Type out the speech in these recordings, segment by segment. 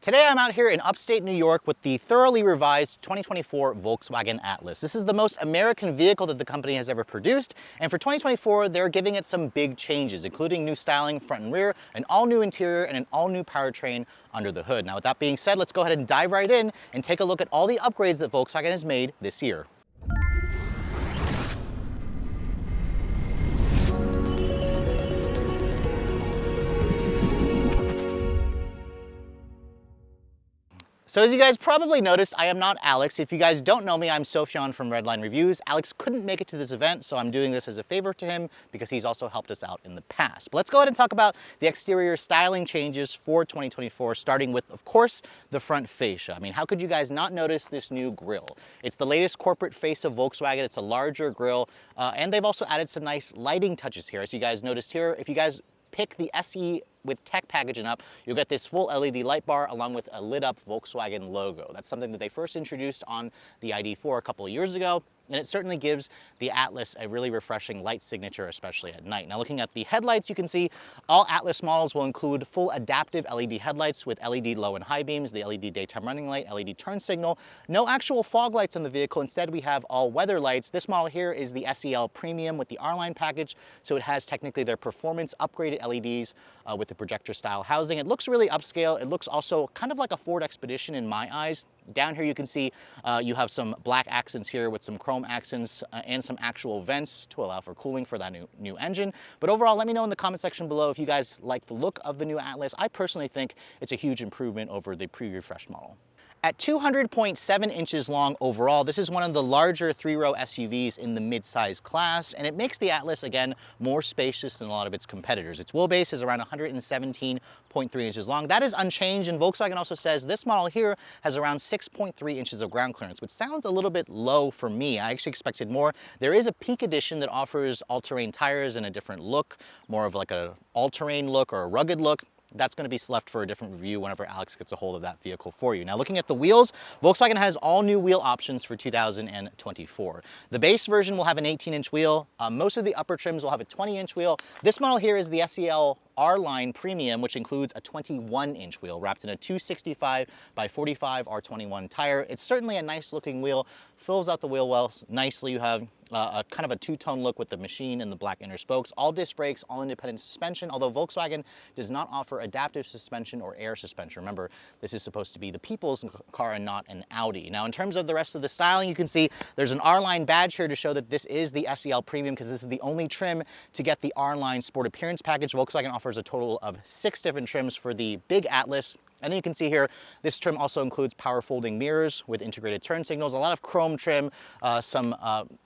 Today I'm out here in upstate New York with the thoroughly revised 2024 Volkswagen Atlas. This is the most American vehicle that the company has ever produced, and for 2024 they're giving it some big changes, including new styling front and rear, an all-new interior, and an all-new powertrain under the hood. Now with that being said, let's go ahead and dive right in and take a look at all the upgrades that Volkswagen has made this year. So as you guys probably noticed, I am not Alex. If you guys don't know me, I'm Sofyan from Redline Reviews. Alex couldn't make it to this event, so I'm doing this as a favor to him because he's also helped us out in the past. But let's go ahead and talk about the exterior styling changes for 2024, starting with, of course, the front fascia. I mean, how could you guys not notice this new grille? It's the latest corporate face of Volkswagen. It's a larger grille, and they've also added some nice lighting touches here. As you guys noticed here, if you guys pick the SE with tech packaging up, you'll get this full LED light bar along with a lit up Volkswagen logo. That's something that they first introduced on the ID4 a couple of years ago, and it certainly gives the Atlas a really refreshing light signature, especially at night. Now looking at the headlights, you can see all Atlas models will include full adaptive LED headlights with LED low and high beams, the LED daytime running light, LED turn signal. No actual fog lights on the vehicle. Instead, we have all weather lights. This model here is the SEL Premium with the R-Line package, so it has technically their performance upgraded LEDs with the projector style housing. It looks really upscale. It looks also kind of like a Ford Expedition in my eyes. Down here you can see you have some black accents here with some chrome accents and some actual vents to allow for cooling for that new engine. But overall, let me know in the comment section below if you guys like the look of the new Atlas. I personally think it's a huge improvement over the pre-refreshed model. At 200.7 inches long overall, this is one of the larger three-row SUVs in the mid-size class, and it makes the Atlas, again, more spacious than a lot of its competitors. Its wheelbase is around 117.3 inches long. That is unchanged, and Volkswagen also says this model here has around 6.3 inches of ground clearance, which sounds a little bit low for me. I actually expected more. There is a Peak Edition that offers all-terrain tires and a different look, more of like an all-terrain look or a rugged look. That's going to be left for a different review whenever Alex gets a hold of that vehicle for you. Now looking at the wheels, Volkswagen has all new wheel options for 2024. The base version will have an 18-inch wheel. Most of the upper trims will have a 20-inch wheel. This model here is the SEL R-Line Premium, which includes a 21-inch wheel wrapped in a 265 by 45 R21 tire. It's certainly a nice looking wheel, fills out the wheel well nicely. You have a kind of a two-tone look with the machine and the black inner spokes, all disc brakes, all independent suspension, although Volkswagen does not offer adaptive suspension or air suspension. Remember, this is supposed to be the people's car and not an Audi. Now, in terms of the rest of the styling, you can see there's an R-Line badge here to show that this is the SEL Premium because this is the only trim to get the R-Line Sport Appearance package. Volkswagen offers a total of 6 different trims for the big Atlas. And then you can see here, this trim also includes power folding mirrors with integrated turn signals, a lot of chrome trim, some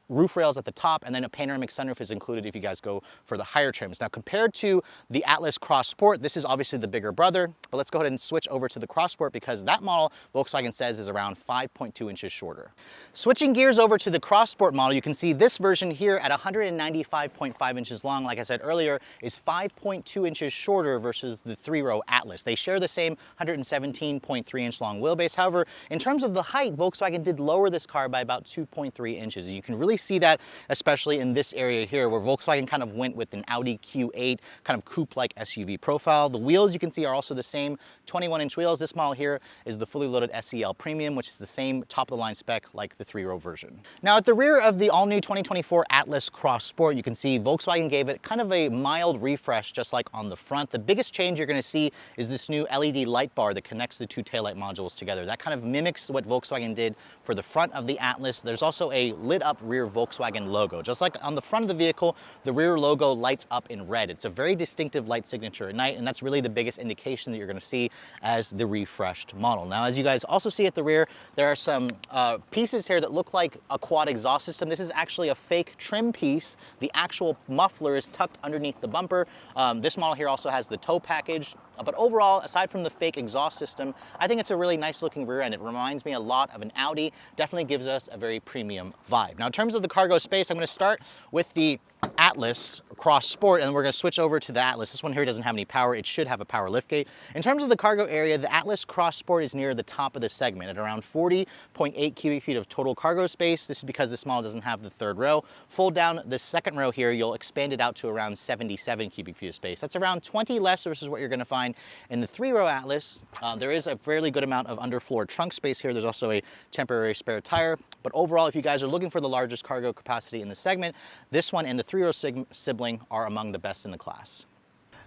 roof rails at the top, and then a panoramic sunroof is included if you guys go for the higher trims. Now compared to the Atlas Cross Sport, this is obviously the bigger brother, but let's go ahead and switch over to the Cross Sport because that model, Volkswagen says, is around 5.2 inches shorter. Switching gears over to the Cross Sport model, you can see this version here at 195.5 inches long, like I said earlier, is 5.2 inches shorter versus the three-row Atlas. They share the same 117.3 inch long wheelbase. However, in terms of the height, Volkswagen did lower this car by about 2.3 inches. You can really see that, especially in this area here, where Volkswagen kind of went with an Audi Q8 kind of coupe-like SUV profile. The wheels you can see are also the same 21-inch wheels. This model here is the fully loaded SEL Premium, which is the same top-of-the-line spec like the three-row version. Now, at the rear of the all-new 2024 Atlas Cross Sport, you can see Volkswagen gave it kind of a mild refresh, just like on the front. The biggest change you're going to see is this new LED light bar that connects the two taillight modules together. That kind of mimics what Volkswagen did for the front of the Atlas. There's also a lit up rear Volkswagen logo. Just like on the front of the vehicle, the rear logo lights up in red. It's a very distinctive light signature at night, and that's really the biggest indication that you're going to see as the refreshed model. Now, as you guys also see at the rear, there are some pieces here that look like a quad exhaust system. This is actually a fake trim piece. The actual muffler is tucked underneath the bumper. This model here also has the tow package. But overall, aside from the fake exhaust system, I think it's a really nice looking rear end. It reminds me a lot of an Audi, definitely gives us a very premium vibe. Now in terms of the cargo space, I'm going to start with the Atlas Cross Sport, and then we're going to switch over to the Atlas. This one here doesn't have any power. It should have a power liftgate. In terms of the cargo area, the Atlas Cross Sport is near the top of the segment at around 40.8 cubic feet of total cargo space. This is because this model doesn't have the third row. Fold down the second row here, you'll expand it out to around 77 cubic feet of space. That's around 20 less versus what you're going to find in the 3-row Atlas. There is a fairly good amount of underfloor trunk space here. There's also a temporary spare tire. But overall, if you guys are looking for the largest cargo capacity in the segment, this one and the 3-row sibling are among the best in the class.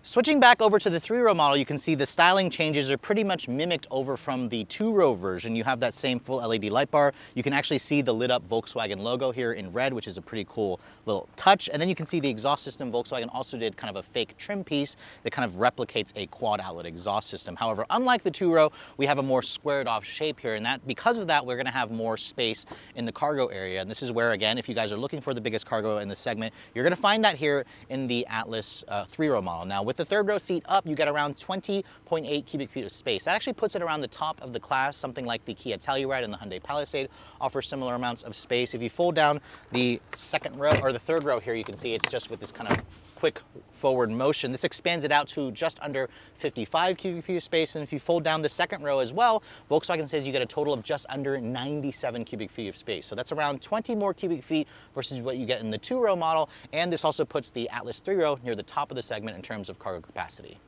Switching back over to the 3-row model, you can see the styling changes are pretty much mimicked over from the 2-row version. You have that same full LED light bar. You can actually see the lit up Volkswagen logo here in red, which is a pretty cool little touch. And then you can see the exhaust system. Volkswagen also did kind of a fake trim piece that kind of replicates a quad outlet exhaust system. However, unlike the 2-row, we have a more squared off shape here, and that because of that, we're going to have more space in the cargo area. And this is where, again, if you guys are looking for the biggest cargo in the segment, you're going to find that here in the Atlas 3-row model. Now, with the 3rd row seat up, you get around 20.8 cubic feet of space. That actually puts it around the top of the class. Something like the Kia Telluride and the Hyundai Palisade offer similar amounts of space. If you fold down the 2nd row or the 3rd row here, you can see it's just with this kind of quick forward motion. This expands it out to just under 55 cubic feet of space. And if you fold down the 2nd row as well, Volkswagen says you get a total of just under 97 cubic feet of space. So that's around 20 more cubic feet versus what you get in the 2-row model. And this also puts the Atlas 3-row near the top of the segment in terms of cargo capacity.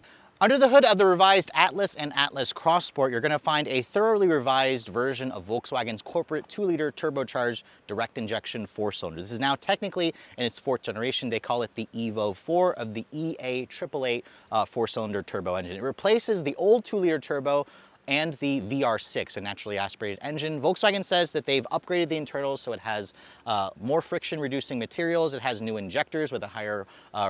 Under the hood of the revised Atlas and Atlas Cross Sport, you're going to find a thoroughly revised version of Volkswagen's corporate 2-liter turbocharged direct injection 4-cylinder. This is now technically in its 4th generation. They call it the Evo 4 of the EA 888 4-cylinder turbo engine. It replaces the old 2-liter turbo and the VR6, a naturally aspirated engine. Volkswagen says that they've upgraded the internals so it has more friction reducing materials. It has new injectors with a higher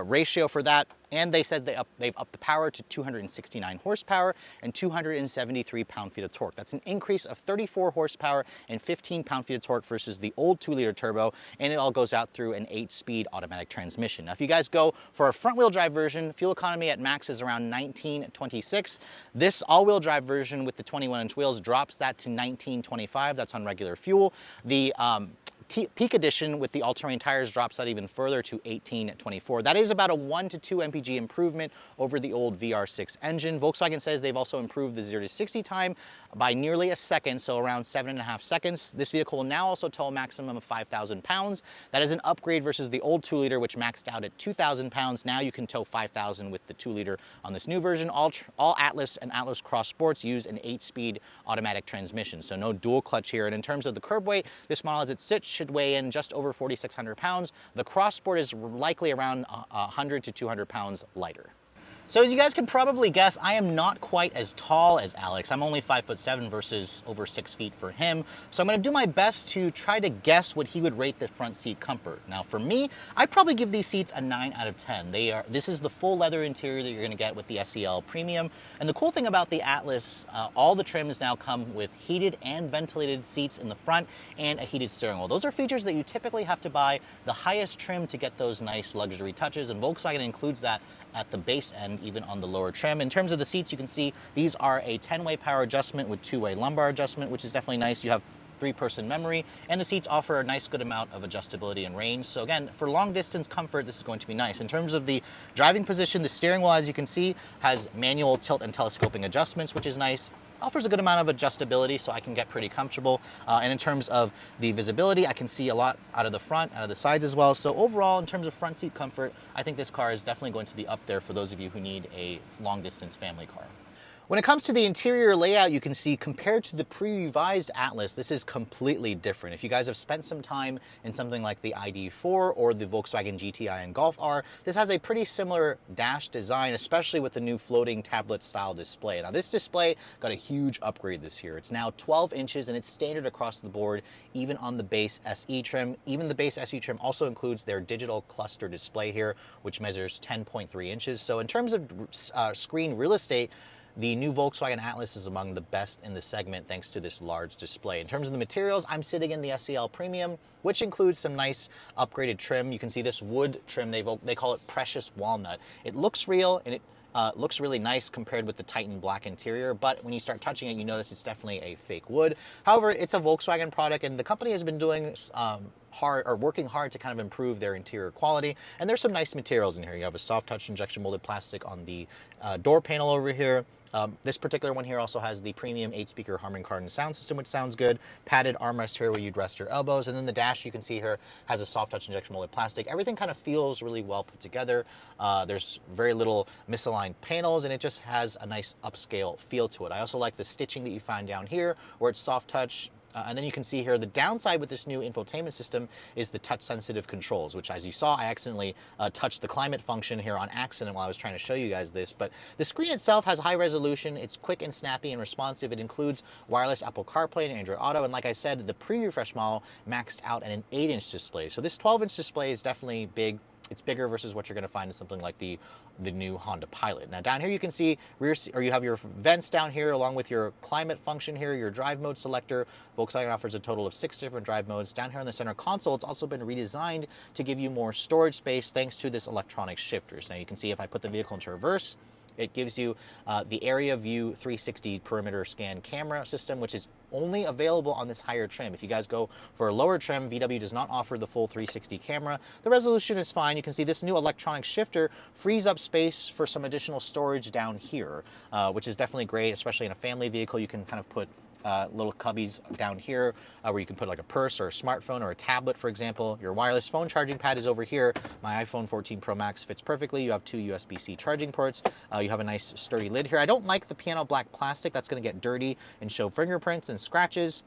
ratio for that. And they said they've upped the power to 269 horsepower and 273 pound-feet of torque. That's an increase of 34 horsepower and 15 pound-feet of torque versus the old 2-liter turbo, and it all goes out through an 8-speed automatic transmission. Now, if you guys go for a front-wheel drive version, fuel economy at max is around 1926. This all-wheel drive version with the 21-inch wheels drops that to 1925. That's on regular fuel. The Peak Edition with the all-terrain tires drops that even further to 1824. That is about a 1 to 2 mpg improvement over the old VR6 engine. Volkswagen says they've also improved the 0 to 60 time by nearly a second, so around 7.5 seconds. This vehicle will now also tow a maximum of 5,000 pounds. That is an upgrade versus the old 2-liter, which maxed out at 2,000 pounds. Now you can tow 5,000 with the 2-liter on this new version. All Atlas and Atlas Cross Sports use an 8-speed automatic transmission, so no dual clutch here. And in terms of the curb weight, this model as it sits should weigh in just over 4,600 pounds. The Cross Sport is likely around 100 to 200 pounds lighter. So as you guys can probably guess, I am not quite as tall as Alex. I'm only 5'7" versus over 6 feet for him. So I'm going to do my best to try to guess what he would rate the front seat comfort. Now for me, I'd probably give these seats a 9 out of 10. This is the full leather interior that you're going to get with the SEL Premium. And the cool thing about the Atlas, all the trims now come with heated and ventilated seats in the front and a heated steering wheel. Those are features that you typically have to buy the highest trim to get those nice luxury touches, and Volkswagen includes that at the base end, even on the lower trim. In terms of the seats, you can see these are a 10-way power adjustment with 2-way lumbar adjustment, which is definitely nice. You have 3-person memory, and the seats offer a nice good amount of adjustability and range. So again, for long distance comfort, this is going to be nice. In terms of the driving position, the steering wheel, as you can see, has manual tilt and telescoping adjustments, which is nice. Offers a good amount of adjustability, so I can get pretty comfortable. And in terms of the visibility, I can see a lot out of the front, out of the sides as well. So overall, in terms of front seat comfort, I think this car is definitely going to be up there for those of you who need a long distance family car. When it comes to the interior layout, you can see compared to the pre-revised Atlas, this is completely different. If you guys have spent some time in something like the ID4 or the Volkswagen GTI and Golf R, this has a pretty similar dash design, especially with the new floating tablet style display. Now this display got a huge upgrade this year. It's now 12 inches and it's standard across the board, even on the base SE trim. Even the base SE trim also includes their digital cluster display here, which measures 10.3 inches. So in terms of screen real estate, the new Volkswagen Atlas is among the best in the segment thanks to this large display. In terms of the materials, I'm sitting in the SEL Premium, which includes some nice upgraded trim. You can see this wood trim, they call it Precious Walnut. It looks real and it looks really nice compared with the Titan black interior, but when you start touching it, you notice it's definitely a fake wood. However, it's a Volkswagen product, and the company has been doing hard or working hard to kind of improve their interior quality. And there's some nice materials in here. You have a soft touch injection molded plastic on the door panel over here. This particular one here also has the premium 8-speaker Harman Kardon sound system, which sounds good. Padded armrest here where you'd rest your elbows. And then the dash, you can see here, has a soft touch injection molded plastic. Everything kind of feels really well put together. There's very little misaligned panels, and it just has a nice upscale feel to it. I also like the stitching that you find down here where it's soft touch. And then you can see here, the downside with this new infotainment system is the touch-sensitive controls, which, as you saw, I accidentally touched the climate function here on accident while I was trying to show you guys this. But the screen itself has high resolution. It's quick and snappy and responsive. It includes wireless Apple CarPlay and Android Auto. And like I said, the pre-refresh model maxed out at an 8-inch display. So this 12-inch display is definitely big. It's bigger versus what you're going to find in something like the new Honda Pilot. Now down here you can see you have your vents down here along with your climate function here, your drive mode selector. Volkswagen offers a total of 6 different drive modes. Down here on the center console, it's also been redesigned to give you more storage space thanks to this electronic shifters. Now you can see if I put the vehicle into reverse, it gives you the Area View 360 perimeter scan camera system, which is only available on this higher trim. If you guys go for a lower trim, VW does not offer the full 360 camera. The resolution is fine. You can see this new electronic shifter frees up space for some additional storage down here, which is definitely great, especially in a family vehicle. You can kind of put little cubbies down here where you can put like a purse or a smartphone or a tablet, for example. Your wireless phone charging pad is over here. My iPhone 14 Pro Max fits perfectly. You have 2 USB-C charging ports. You have a nice sturdy lid here. I don't like the piano black plastic. That's going to get dirty and show fingerprints and scratches.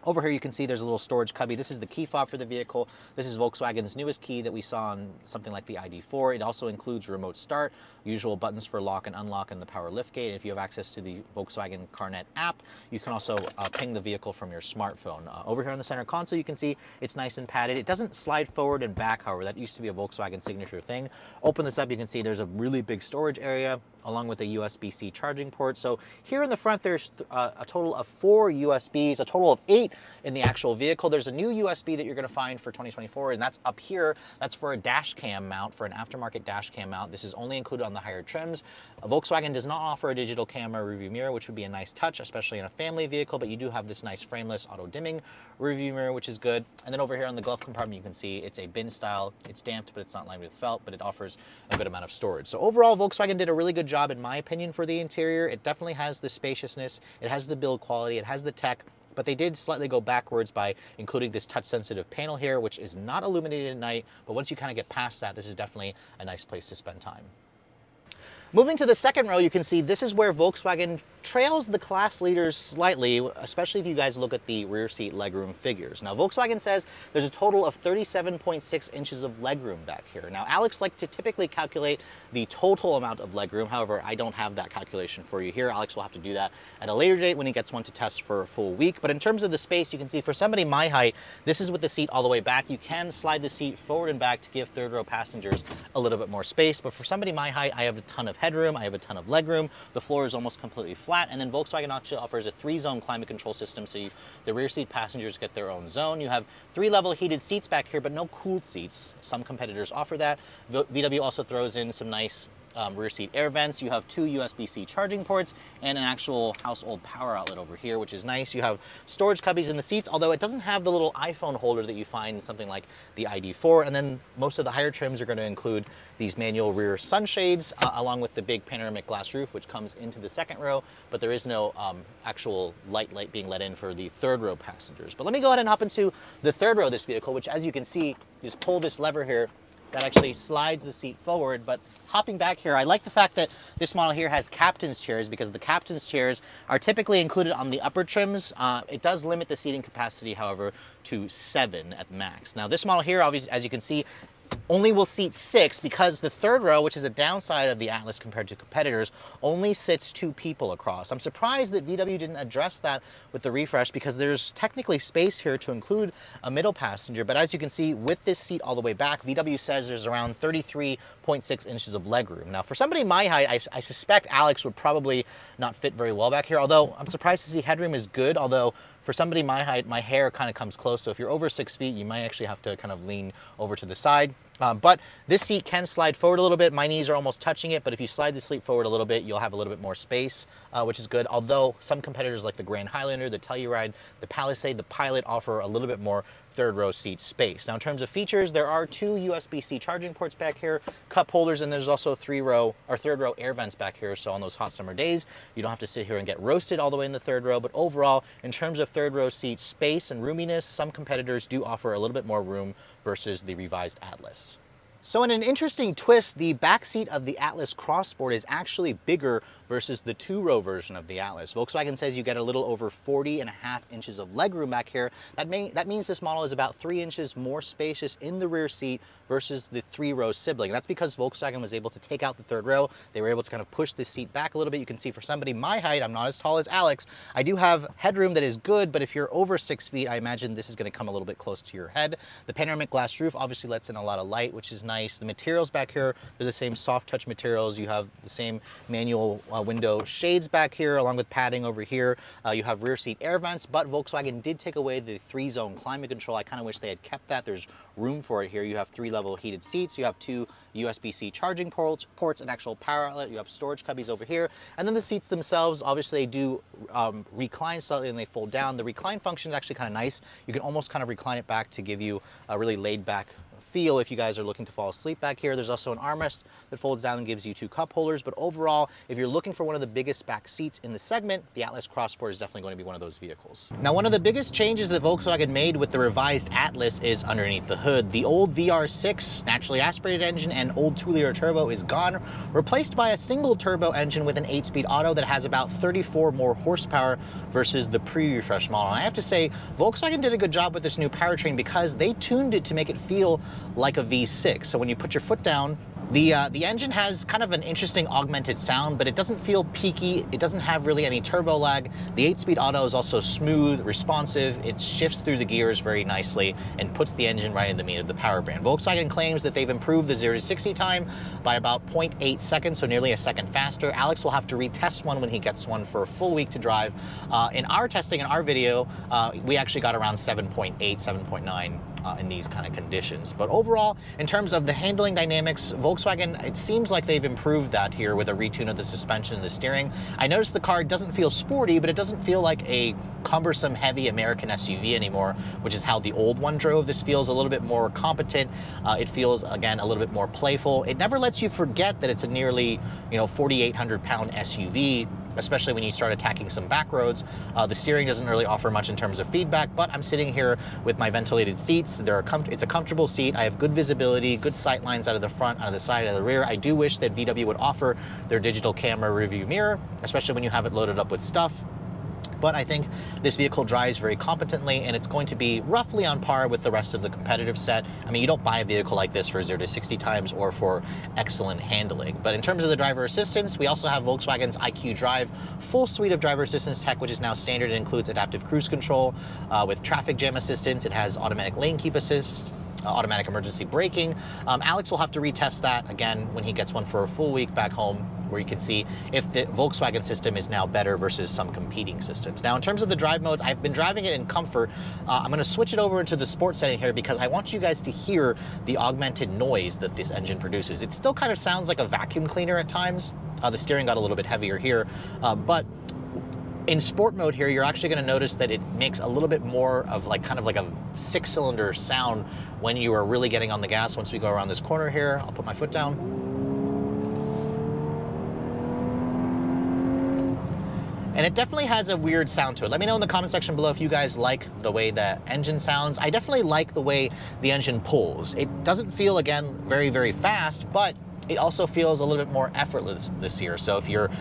Over here you can see there's a little storage cubby. This is the key fob for the vehicle. This is Volkswagen's newest key that we saw on something like the ID.4. It also includes remote start, usual buttons for lock and unlock, and the power liftgate. If you have access to the Volkswagen CarNet app, you can also ping the vehicle from your smartphone. Over here on the center console, you can see it's nice and padded. It doesn't slide forward and back, however. That used to be a Volkswagen signature thing. Open this up, you can see there's a really big storage area along with a USB-C charging port. So here in the front, there's a total of 4 USBs, a total of 8 in the actual vehicle. There's a new USB that you're gonna find for 2024, and that's up here. That's for a dash cam mount, for an aftermarket dash cam mount. This is only included on the higher trims. Volkswagen does not offer a digital camera rearview mirror, which would be a nice touch, especially in a family vehicle, but you do have this nice frameless auto-dimming rearview mirror, which is good. And then over here on the glove compartment, you can see it's a bin style. It's damped, but it's not lined with felt, but it offers a good amount of storage. So overall, Volkswagen did a really good job, in my opinion, for the interior. It definitely has the spaciousness, it has the build quality, it has the tech, but they did slightly go backwards by including this touch-sensitive panel here, which is not illuminated at night, but once you kind of get past that, this is definitely a nice place to spend time. Moving to the second row, you can see this is where Volkswagen trails the class leaders slightly, especially if you guys look at the rear seat legroom figures. Now, Volkswagen says there's a total of 37.6 inches of legroom back here. Now, Alex likes to typically calculate the total amount of legroom. However, I don't have that calculation for you here. Alex will have to do that at a later date when he gets one to test for a full week. But in terms of the space, you can see for somebody my height, this is with the seat all the way back. You can slide the seat forward and back to give third row passengers a little bit more space. But for somebody my height, I have a ton of headroom, I have a ton of legroom, the floor is almost completely flat, and then Volkswagen actually offers a 3-zone climate control system, so the rear seat passengers get their own zone. You have 3-level heated seats back here, but no cooled seats. Some competitors offer that. VW also throws in some nice rear seat air vents. You have 2 USB-C charging ports and an actual household power outlet over here, which is nice. You have storage cubbies in the seats, although it doesn't have the little iPhone holder that you find in something like the ID.4. And then most of the higher trims are going to include these manual rear sunshades, along with the big panoramic glass roof, which comes into the second row, but there is no actual light being let in for the third row passengers. But let me go ahead and hop into the third row of this vehicle, which, as you can see, you just pull this lever here that actually slides the seat forward. But hopping back here, I like the fact that this model here has captain's chairs, because the captain's chairs are typically included on the upper trims. It does limit the seating capacity, however, to 7 at max. Now this model here, obviously, as you can see, only will seat 6, because the third row, which is the downside of the Atlas compared to competitors, only sits 2 people across. I'm surprised that VW didn't address that with the refresh, because there's technically space here to include a middle passenger. But as you can see, with this seat all the way back, VW says there's around 33.6 inches of legroom. Now, for somebody my height, I suspect Alex would probably not fit very well back here, although I'm surprised to see headroom is good, although for somebody my height, my hair kind of comes close, so if you're over 6 feet, you might actually have to kind of lean over to the side. But this seat can slide forward a little bit. My knees are almost touching it, but if you slide the seat forward a little bit, you'll have a little bit more space, which is good. Although some competitors like the Grand Highlander, the Telluride, the Palisade, the Pilot offer a little bit more third row seat space. Now in terms of features, there are 2 USB-C charging ports back here, cup holders, and there's also third row air vents back here. So on those hot summer days, you don't have to sit here and get roasted all the way in the third row. But overall, in terms of third row seat space and roominess, some competitors do offer a little bit more room versus the revised Atlas. So in an interesting twist, the back seat of the Atlas Crossport is actually bigger versus the 2-row version of the Atlas. Volkswagen says you get a little over 40.5 inches of legroom back here. That means this model is about 3 inches more spacious in the rear seat versus the 3-row sibling. That's because Volkswagen was able to take out the third row. They were able to kind of push this seat back a little bit. You can see for somebody my height, I'm not as tall as Alex, I do have headroom that is good, but if you're over 6 feet, I imagine this is going to come a little bit close to your head. The panoramic glass roof obviously lets in a lot of light, which is nice. The materials back here, they're the same soft touch materials. You have the same manual window shades back here, along with padding over here. You have rear seat air vents, but Volkswagen did take away the 3-zone climate control. I kind of wish they had kept that. There's room for it here. You have 3-level heated seats. You have 2 USB-C charging ports, an actual power outlet. You have storage cubbies over here. And then the seats themselves, obviously they do recline slightly and they fold down. The recline function is actually kind of nice. You can almost kind of recline it back to give you a really laid back feel if you guys are looking to fall asleep back here. There's also an armrest that folds down and gives you 2 cup holders, but overall, if you're looking for one of the biggest back seats in the segment, the Atlas Crossport is definitely going to be one of those vehicles. Now, one of the biggest changes that Volkswagen made with the revised Atlas is underneath the hood. The old VR6 naturally aspirated engine and old 2-liter turbo is gone, replaced by a single turbo engine with an 8-speed auto that has about 34 more horsepower versus the pre-refresh model. And I have to say, Volkswagen did a good job with this new powertrain because they tuned it to make it feel like a V6. So when you put your foot down, the engine has kind of an interesting augmented sound, but it doesn't feel peaky. It doesn't have really any turbo lag. The 8-speed auto is also smooth, responsive. It shifts through the gears very nicely and puts the engine right in the meat of the power brand. Volkswagen claims that they've improved the 0 to 60 time by about 0.8 seconds, so nearly a second faster. Alex will have to retest one when he gets one for a full week to drive. In our testing, in our video, we actually got around 7.8, 7.9 in these kind of conditions. But overall, in terms of the handling dynamics, Volkswagen, it seems like they've improved that here with a retune of the suspension and the steering. I noticed the car doesn't feel sporty, but it doesn't feel like a cumbersome, heavy American SUV anymore, which is how the old one drove. This feels a little bit more competent. It feels, again, a little bit more playful. It never lets you forget that it's a nearly, 4,800-pound SUV, especially when you start attacking some back roads. The steering doesn't really offer much in terms of feedback, but I'm sitting here with my ventilated seats. It's a comfortable seat. I have good visibility, good sight lines out of the front, out of the side, out of the rear. I do wish that VW would offer their digital camera rearview mirror, especially when you have it loaded up with stuff. But I think this vehicle drives very competently, and it's going to be roughly on par with the rest of the competitive set. I mean, you don't buy a vehicle like this for 0 to 60 times or for excellent handling. But in terms of the driver assistance, we also have Volkswagen's IQ Drive full suite of driver assistance tech, which is now standard. It includes adaptive cruise control with traffic jam assistance. It has automatic lane keep assist, automatic emergency braking. Alex will have to retest that again when he gets one for a full week back home, where you can see if the Volkswagen system is now better versus some competing systems. Now, in terms of the drive modes, I've been driving it in comfort. I'm going to switch it over into the sport setting here because I want you guys to hear the augmented noise that this engine produces. It still kind of sounds like a vacuum cleaner at times. The steering got a little bit heavier here, but in sport mode here, you're actually going to notice that it makes a little bit more of kind of like a 6-cylinder sound when you are really getting on the gas. Once we go around this corner here, I'll put my foot down. And it definitely has a weird sound to it. Let me know in the comment section below if you guys like the way the engine sounds. I definitely like the way the engine pulls. It doesn't feel, again, very, very fast, but it also feels a little bit more effortless this year. So if you're,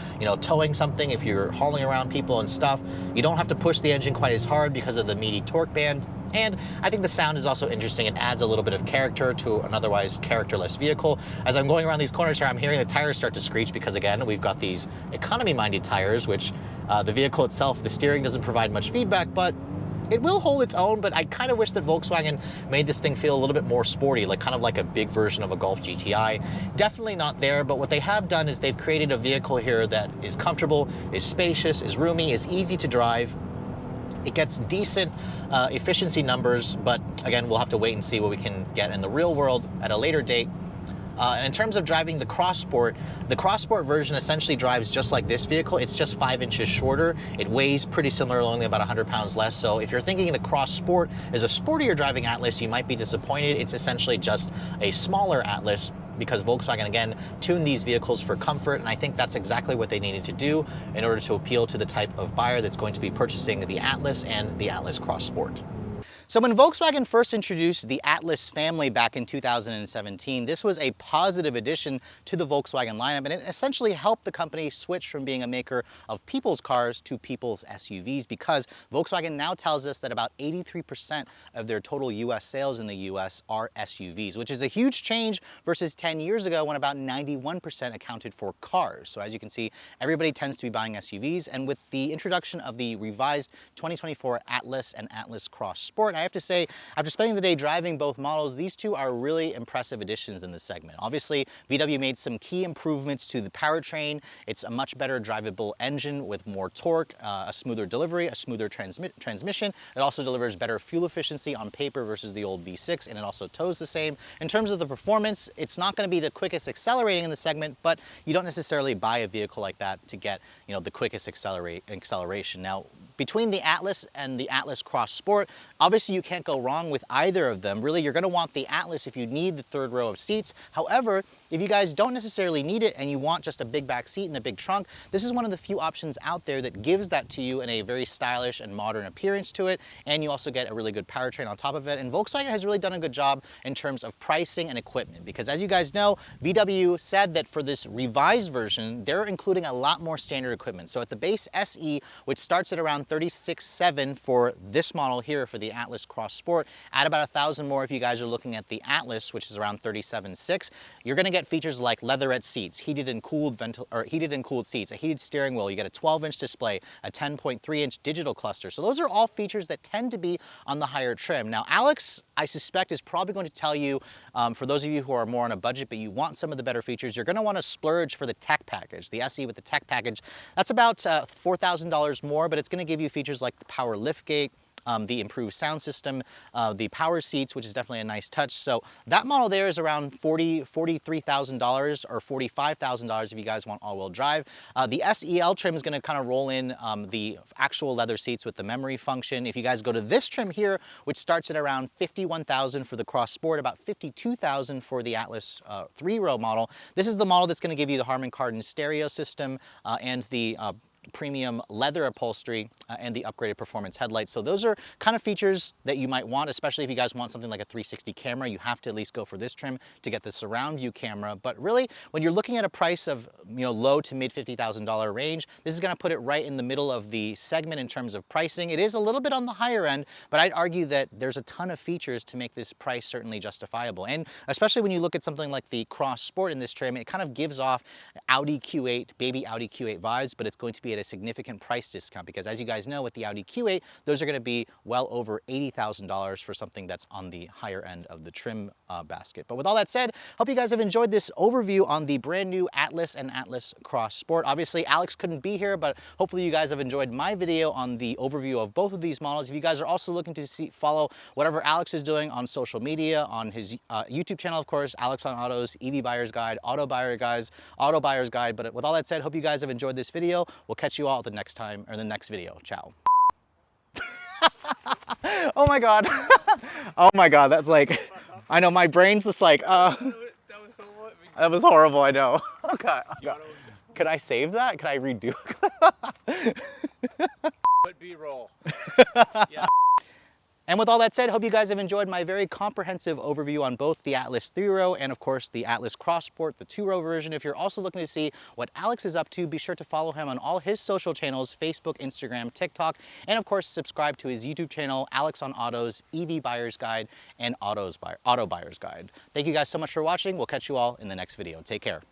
towing something, if you're hauling around people and stuff, you don't have to push the engine quite as hard because of the meaty torque band. And I think the sound is also interesting. It adds a little bit of character to an otherwise characterless vehicle. As I'm going around these corners here, I'm hearing the tires start to screech because, again, we've got these economy-minded tires, which the vehicle itself, the steering doesn't provide much feedback, but it will hold its own. But I kind of wish that Volkswagen made this thing feel a little bit more sporty, kind of like a big version of a Golf GTI. Definitely not there, but what they have done is they've created a vehicle here that is comfortable, is spacious, is roomy, is easy to drive. It gets decent efficiency numbers, but again, we'll have to wait and see what we can get in the real world at a later date. And in terms of driving the Cross Sport version essentially drives just like this vehicle. It's just 5 inches shorter. It weighs pretty similar, only about 100 pounds less. So if you're thinking the Cross Sport is a sportier driving Atlas, you might be disappointed. It's essentially just a smaller Atlas, because Volkswagen, again, tuned these vehicles for comfort, and I think that's exactly what they needed to do in order to appeal to the type of buyer that's going to be purchasing the Atlas and the Atlas Cross Sport. So when Volkswagen first introduced the Atlas family back in 2017, this was a positive addition to the Volkswagen lineup, and it essentially helped the company switch from being a maker of people's cars to people's SUVs, because Volkswagen now tells us that about 83% of their total US sales in the US are SUVs, which is a huge change versus 10 years ago when about 91% accounted for cars. So as you can see, everybody tends to be buying SUVs, and with the introduction of the revised 2024 Atlas and Atlas Cross Sport, I have to say, after spending the day driving both models, these two are really impressive additions in this segment. Obviously, VW made some key improvements to the powertrain. It's a much better drivable engine with more torque, a smoother delivery, a smoother transmission. It also delivers better fuel efficiency on paper versus the old V6, and it also tows the same. In terms of the performance, it's not going to be the quickest accelerating in the segment, but you don't necessarily buy a vehicle like that to get, the quickest acceleration. Now, between the Atlas and the Atlas Cross Sport, obviously you can't go wrong with either of them. Really, you're going to want the Atlas if you need the third row of seats. However, if you guys don't necessarily need it and you want just a big back seat and a big trunk, this is one of the few options out there that gives that to you in a very stylish and modern appearance to it, and you also get a really good powertrain on top of it. And Volkswagen has really done a good job in terms of pricing and equipment, because as you guys know, VW said that for this revised version, they're including a lot more standard equipment. So at the base SE, which starts at around $36,700 for this model here for the Atlas Cross Sport, add about 1,000 more if you guys are looking at the Atlas, which is around $37,600. You're going to get features like leatherette seats, heated and cooled seats, a heated steering wheel. You get a 12-inch display, a 10.3-inch digital cluster. So those are all features that tend to be on the higher trim. Now, Alex, I suspect, is probably going to tell you, for those of you who are more on a budget but you want some of the better features, you're going to want to splurge for the tech package. The SE with the tech package, that's about $4,000 more, but it's going to give you features like the power liftgate, the improved sound system, the power seats, which is definitely a nice touch. So that model there is around $43,000 or $45,000 if you guys want all-wheel drive. The SEL trim is going to kind of roll in the actual leather seats with the memory function. If you guys go to this trim here, which starts at around $51,000 for the Cross Sport, about $52,000 for the Atlas 3-row model, this is the model that's going to give you the Harman Kardon stereo system and the premium leather upholstery and the upgraded performance headlights. So those are kind of features that you might want, especially if you guys want something like a 360 camera. You have to at least go for this trim to get the surround view camera. But really, when you're looking at a price of low to mid $50,000 range, this is going to put it right in the middle of the segment in terms of pricing. It is a little bit on the higher end, but I'd argue that there's a ton of features to make this price certainly justifiable. And especially when you look at something like the Cross Sport in this trim, it kind of gives off Audi Q8, baby Audi Q8 vibes, but it's going to be at a significant price discount, because as you guys know, with the Audi Q8, those are going to be well over $80,000 for something that's on the higher end of the trim basket. But with all that said, hope you guys have enjoyed this overview on the brand new Atlas and Atlas Cross Sport. Obviously, Alex couldn't be here, but hopefully you guys have enjoyed my video on the overview of both of these models. If you guys are also looking to follow whatever Alex is doing on social media, on his YouTube channel, of course, Alex on Autos, EV Buyer's Guide, Auto Buyer's Guide. But with all that said, hope you guys have enjoyed this video. We'll catch you all the next time, or the next video. Ciao. Oh my God. Oh my God, that's like, I know my brain's just like, that was horrible, I know. Okay. Can I save that? Can I redo it? Put B-roll. Yeah. And with all that said, hope you guys have enjoyed my very comprehensive overview on both the Atlas 3-row and of course the Atlas Cross Sport, the 2-row version. If you're also looking to see what Alex is up to, be sure to follow him on all his social channels, Facebook, Instagram, TikTok, and of course subscribe to his YouTube channel, Alex on Autos, EV Buyer's Guide, and Auto Buyer's Guide. Thank you guys so much for watching. We'll catch you all in the next video. Take care.